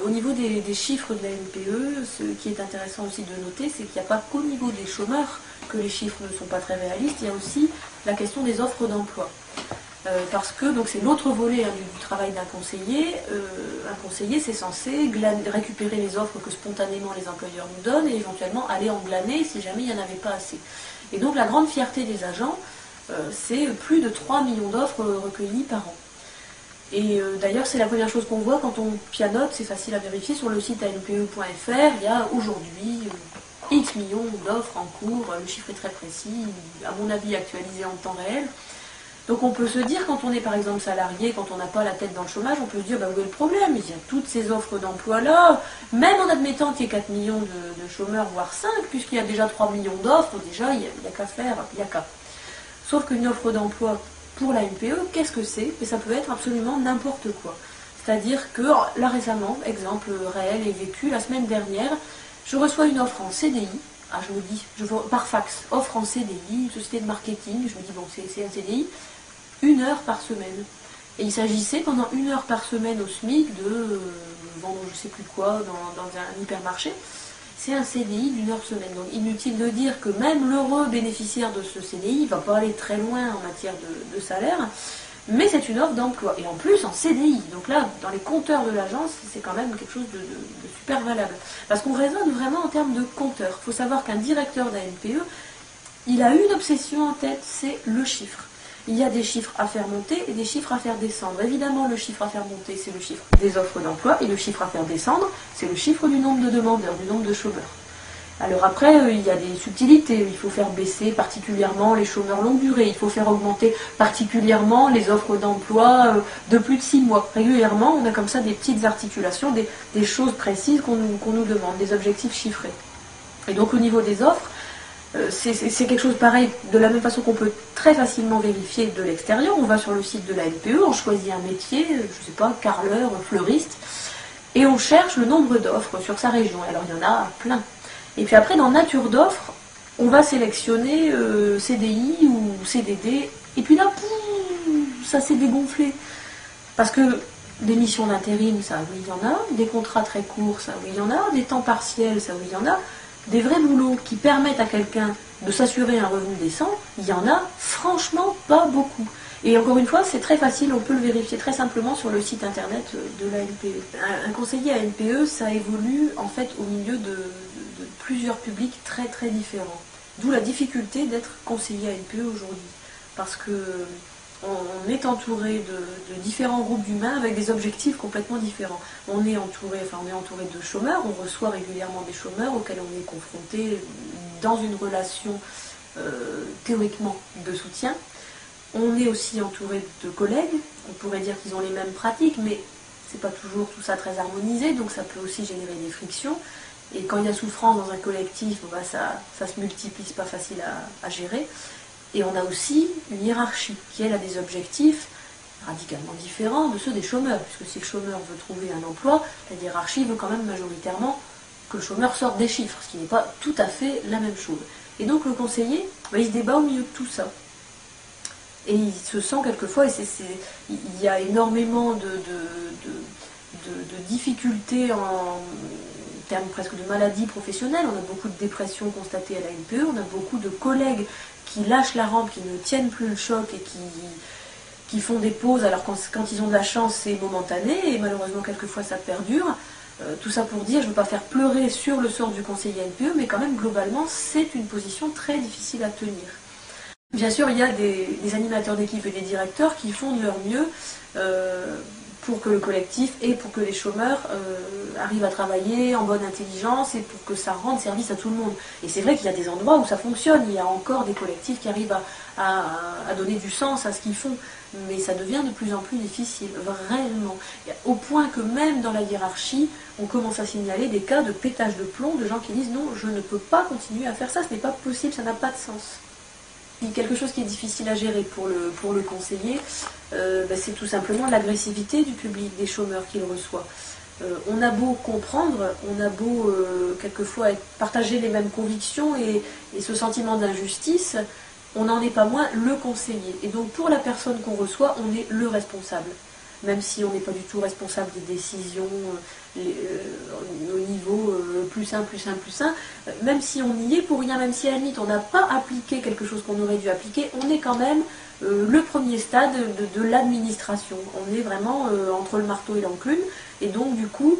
Au niveau des chiffres de la NPE, ce qui est intéressant aussi de noter, c'est qu'il n'y a pas qu'au niveau des chômeurs que les chiffres ne sont pas très réalistes, il y a aussi la question des offres d'emploi. Parce que c'est l'autre volet du travail d'un conseiller. Un conseiller, c'est censé récupérer les offres que spontanément les employeurs nous donnent et éventuellement aller en glaner si jamais il n'y en avait pas assez. Et donc la grande fierté des agents, c'est plus de 3 millions d'offres recueillies par an. Et d'ailleurs, c'est la première chose qu'on voit quand on pianote, c'est facile à vérifier, sur le site anpe.fr, il y a aujourd'hui X millions d'offres en cours, le chiffre est très précis, à mon avis actualisé en temps réel. Donc on peut se dire, quand on est par exemple salarié, quand on n'a pas la tête dans le chômage, on peut se dire, où est le problème? Il y a toutes ces offres d'emploi-là, même en admettant qu'il y ait 4 millions de chômeurs, voire 5, puisqu'il y a déjà 3 millions d'offres, déjà il n'y a qu'à faire, il n'y a qu'à. Sauf qu'une offre d'emploi pour la NPE, qu'est-ce que c'est? Et ça peut être absolument n'importe quoi. C'est-à-dire que, là récemment, exemple réel et vécu, la semaine dernière, je reçois une offre en CDI. Je me dis, par fax, offre en CDI, une société de marketing, je me dis, bon, c'est un CDI, 1 heure par semaine. Et il s'agissait pendant 1 heure par semaine au SMIC de vendre je sais plus quoi dans un hypermarché. C'est un CDI d'1 heure semaine. Donc inutile de dire que même l'heureux bénéficiaire de ce CDI ne va pas aller très loin en matière de salaire, mais c'est une offre d'emploi. Et en plus en CDI. Donc là, dans les compteurs de l'agence, c'est quand même quelque chose de super valable. Parce qu'on raisonne vraiment en termes de compteurs. Il faut savoir qu'un directeur d'ANPE, il a une obsession en tête, c'est le chiffre. Il y a des chiffres à faire monter et des chiffres à faire descendre. Évidemment, le chiffre à faire monter, c'est le chiffre des offres d'emploi, et le chiffre à faire descendre, c'est le chiffre du nombre de demandeurs, du nombre de chômeurs. Alors après, il y a des subtilités. Il faut faire baisser particulièrement les chômeurs longue durée. Il faut faire augmenter particulièrement les offres d'emploi de plus de 6 mois. Régulièrement, on a comme ça des petites articulations, des choses précises qu'on nous demande, des objectifs chiffrés. Et donc au niveau des offres, c'est quelque chose pareil, de la même façon qu'on peut très facilement vérifier de l'extérieur. On va sur le site de la NPE, on choisit un métier, je ne sais pas, carreleur, fleuriste, et on cherche le nombre d'offres sur sa région. Alors il y en a plein. Et puis après, dans nature d'offres, on va sélectionner CDI ou CDD, et puis là, ça s'est dégonflé. Parce que des missions d'intérim, ça oui, il y en a, des contrats très courts, ça oui, il y en a, des temps partiels, ça oui, il y en a. Des vrais boulots qui permettent à quelqu'un de s'assurer un revenu décent, il y en a franchement pas beaucoup. Et encore une fois, c'est très facile, on peut le vérifier très simplement sur le site internet de la NPE. Un conseiller à NPE, ça évolue en fait au milieu de plusieurs publics très très différents. D'où la difficulté d'être conseiller à NPE aujourd'hui. Parce que on est entouré de différents groupes d'humains avec des objectifs complètement différents. On est entouré de chômeurs, on reçoit régulièrement des chômeurs auxquels on est confronté dans une relation théoriquement de soutien. On est aussi entouré de collègues, on pourrait dire qu'ils ont les mêmes pratiques, mais c'est pas toujours tout ça très harmonisé, donc ça peut aussi générer des frictions. Et quand il y a souffrance dans un collectif, ça se multiplie, c'est pas facile à gérer. Et on a aussi une hiérarchie qui, elle, a des objectifs radicalement différents de ceux des chômeurs. Puisque si le chômeur veut trouver un emploi, la hiérarchie veut quand même majoritairement que le chômeur sorte des chiffres, ce qui n'est pas tout à fait la même chose. Et donc le conseiller, il se débat au milieu de tout ça. Et il se sent quelquefois, il y a énormément de difficultés en termes presque de maladies professionnelles. On a beaucoup de dépression constatée à la NPE, on a beaucoup de collègues qui lâchent la rampe, qui ne tiennent plus le choc et qui font des pauses. Alors quand ils ont de la chance, c'est momentané, et malheureusement quelquefois ça perdure. Tout ça pour dire, je ne veux pas faire pleurer sur le sort du conseiller NPE, mais quand même globalement c'est une position très difficile à tenir. Bien sûr, il y a des animateurs d'équipe et des directeurs qui font de leur mieux pour que le collectif et pour que les chômeurs arrivent à travailler en bonne intelligence et pour que ça rende service à tout le monde. Et c'est vrai qu'il y a des endroits où ça fonctionne, il y a encore des collectifs qui arrivent à donner du sens à ce qu'ils font, mais ça devient de plus en plus difficile, vraiment. Au point que même dans la hiérarchie, on commence à signaler des cas de pétage de plomb, de gens qui disent non, je ne peux pas continuer à faire ça, ce n'est pas possible, ça n'a pas de sens. Quelque chose qui est difficile à gérer pour le conseiller, c'est tout simplement l'agressivité du public, des chômeurs qu'il reçoit. On a beau comprendre, on a beau quelquefois partager les mêmes convictions et ce sentiment d'injustice, on n'en est pas moins le conseiller. Et donc pour la personne qu'on reçoit, on est le responsable. même si on n'est pas du tout responsable des décisions au niveau plus un, plus un, plus un, même si on y est pour rien, même si à la limite on n'a pas appliqué quelque chose qu'on aurait dû appliquer, on est quand même le premier stade de l'administration. On est vraiment entre le marteau et l'enclume, et donc du coup,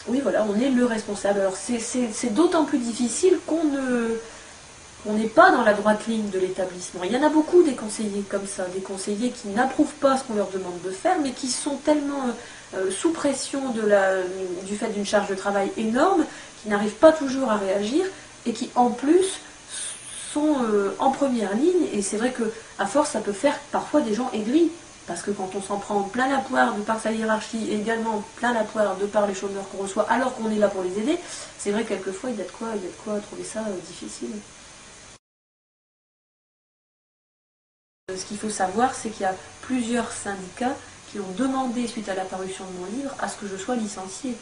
oui voilà, on est le responsable. Alors c'est d'autant plus difficile qu'on n'est pas dans la droite ligne de l'établissement. Il y en a beaucoup des conseillers comme ça, des conseillers qui n'approuvent pas ce qu'on leur demande de faire, mais qui sont tellement sous pression du fait d'une charge de travail énorme, qui n'arrivent pas toujours à réagir, et qui en plus sont en première ligne, et c'est vrai qu'à force ça peut faire parfois des gens aigris, parce que quand on s'en prend plein la poire de par sa hiérarchie, et également plein la poire de par les chômeurs qu'on reçoit, alors qu'on est là pour les aider, c'est vrai que quelquefois il y a de quoi trouver ça difficile. Ce qu'il faut savoir, c'est qu'il y a plusieurs syndicats qui ont demandé, suite à la parution de mon livre, à ce que je sois licenciée.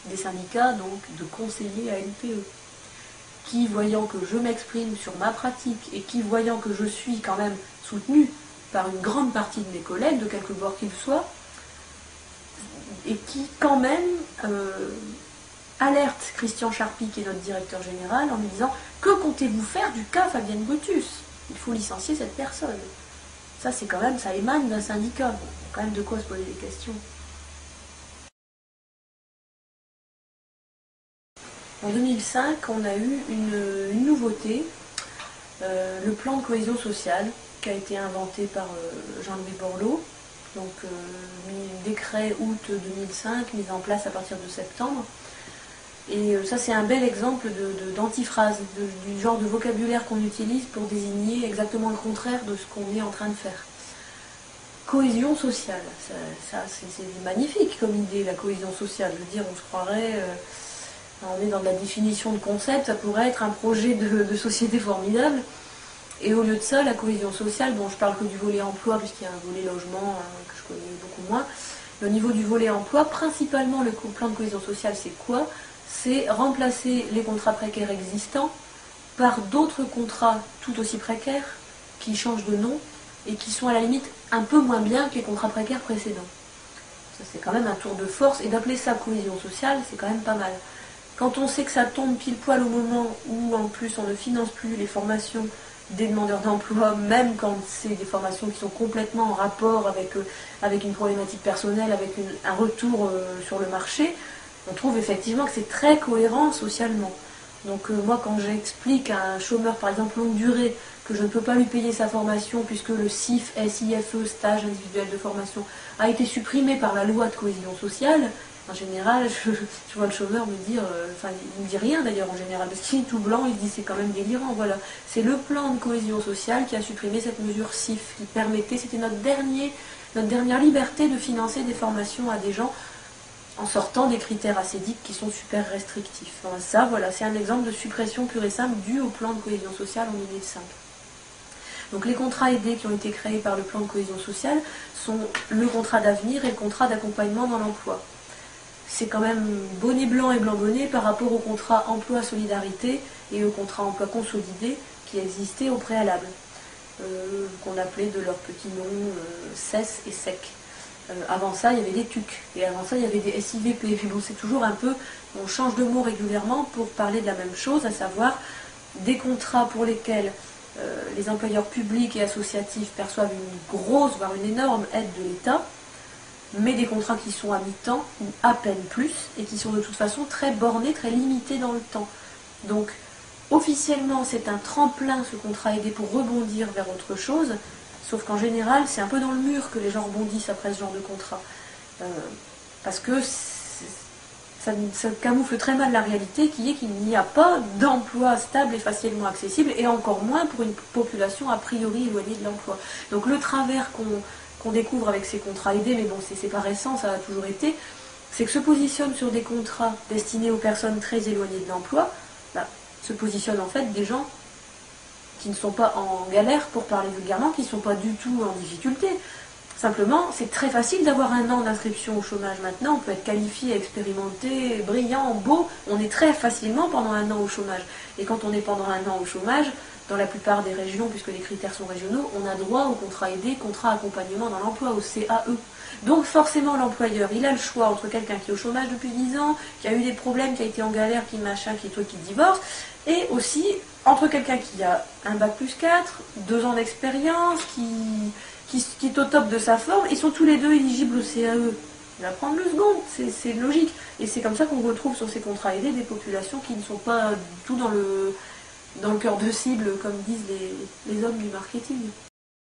Des syndicats, donc, de conseillers à LPE, qui, voyant que je m'exprime sur ma pratique, et qui, voyant que je suis quand même soutenue par une grande partie de mes collègues, de quelque bord qu'ils soient, et qui, quand même, alerte Christian Charpy, qui est notre directeur général, en lui disant « Que comptez-vous faire du cas Fabienne Brutus ? Il faut licencier cette personne. » Ça, c'est quand même, ça émane d'un syndicat. Bon, il y a quand même de quoi se poser des questions. En 2005, on a eu une nouveauté, le plan de cohésion sociale, qui a été inventé par Jean-Louis Borloo. Donc, décret août 2005, mis en place à partir de septembre. Et ça, c'est un bel exemple d'antiphrase, du genre de vocabulaire qu'on utilise pour désigner exactement le contraire de ce qu'on est en train de faire. Cohésion sociale, c'est magnifique comme idée, la cohésion sociale. Je veux dire, on se croirait, on est dans de la définition de concept, ça pourrait être un projet de société formidable. Et au lieu de ça, la cohésion sociale, bon, je parle que du volet emploi, puisqu'il y a un volet logement que je connais beaucoup moins. Mais au niveau du volet emploi, principalement, le plan de cohésion sociale, c'est quoi ? C'est remplacer les contrats précaires existants par d'autres contrats tout aussi précaires, qui changent de nom, et qui sont à la limite un peu moins bien que les contrats précaires précédents. Ça, c'est quand même un tour de force, et d'appeler ça cohésion sociale, c'est quand même pas mal. Quand on sait que ça tombe pile poil au moment où, en plus, on ne finance plus les formations des demandeurs d'emploi, même quand c'est des formations qui sont complètement en rapport avec une problématique personnelle, avec un retour sur le marché, on trouve effectivement que c'est très cohérent socialement. Donc moi, quand j'explique à un chômeur, par exemple longue durée, que je ne peux pas lui payer sa formation puisque le SIF, SIFE, stage individuel de formation, a été supprimé par la loi de cohésion sociale, en général, je vois le chômeur me dire, il ne me dit rien d'ailleurs en général, parce qu'il est tout blanc, il dit c'est quand même délirant, voilà. C'est le plan de cohésion sociale qui a supprimé cette mesure SIF, qui permettait, c'était notre dernière liberté de financer des formations à des gens en sortant des critères acédiques qui sont super restrictifs. Enfin, ça, voilà, c'est un exemple de suppression pure et simple due au plan de cohésion sociale en 2005. Donc les contrats aidés qui ont été créés par le plan de cohésion sociale sont le contrat d'avenir et le contrat d'accompagnement dans l'emploi. C'est quand même bonnet blanc et blanc bonnet par rapport au contrat emploi-solidarité et au contrat emploi consolidé qui existait au préalable, qu'on appelait de leur petit nom CES et SEC. Avant ça, il y avait des TUC, et avant ça, il y avait des SIVP. Bon, c'est toujours un peu, on change de mot régulièrement pour parler de la même chose, à savoir des contrats pour lesquels les employeurs publics et associatifs perçoivent une grosse, voire une énorme aide de l'État, mais des contrats qui sont à mi-temps, ou à peine plus, et qui sont de toute façon très bornés, très limités dans le temps. Donc, officiellement, c'est un tremplin, ce contrat aidé, pour rebondir vers autre chose, sauf qu'en général, c'est un peu dans le mur que les gens rebondissent après ce genre de contrat. Parce que ça camoufle très mal la réalité, qui est qu'il n'y a pas d'emploi stable et facilement accessible, et encore moins pour une population a priori éloignée de l'emploi. Donc le travers qu'on découvre avec ces contrats aidés, mais bon, c'est pas récent, ça a toujours été, c'est que se positionnent sur des contrats destinés aux personnes très éloignées de l'emploi, se positionnent en fait des gens qui ne sont pas en galère, pour parler vulgairement, qui ne sont pas du tout en difficulté. Simplement, c'est très facile d'avoir un an d'inscription au chômage maintenant, on peut être qualifié, expérimenté, brillant, beau, on est très facilement pendant un an au chômage. Et quand on est pendant un an au chômage, dans la plupart des régions, puisque les critères sont régionaux, on a droit au contrat aidé, contrat accompagnement dans l'emploi, au CAE. Donc forcément l'employeur, il a le choix entre quelqu'un qui est au chômage depuis 10 ans, qui a eu des problèmes, qui a été en galère, qui machin, qui divorce, et aussi entre quelqu'un qui a un bac plus 4, 2 ans d'expérience, qui est au top de sa forme, ils sont tous les deux éligibles au CAE. Il va prendre le second, c'est logique. Et c'est comme ça qu'on retrouve sur ces contrats aidés des populations qui ne sont pas du tout dans le cœur de cible, comme disent les hommes du marketing.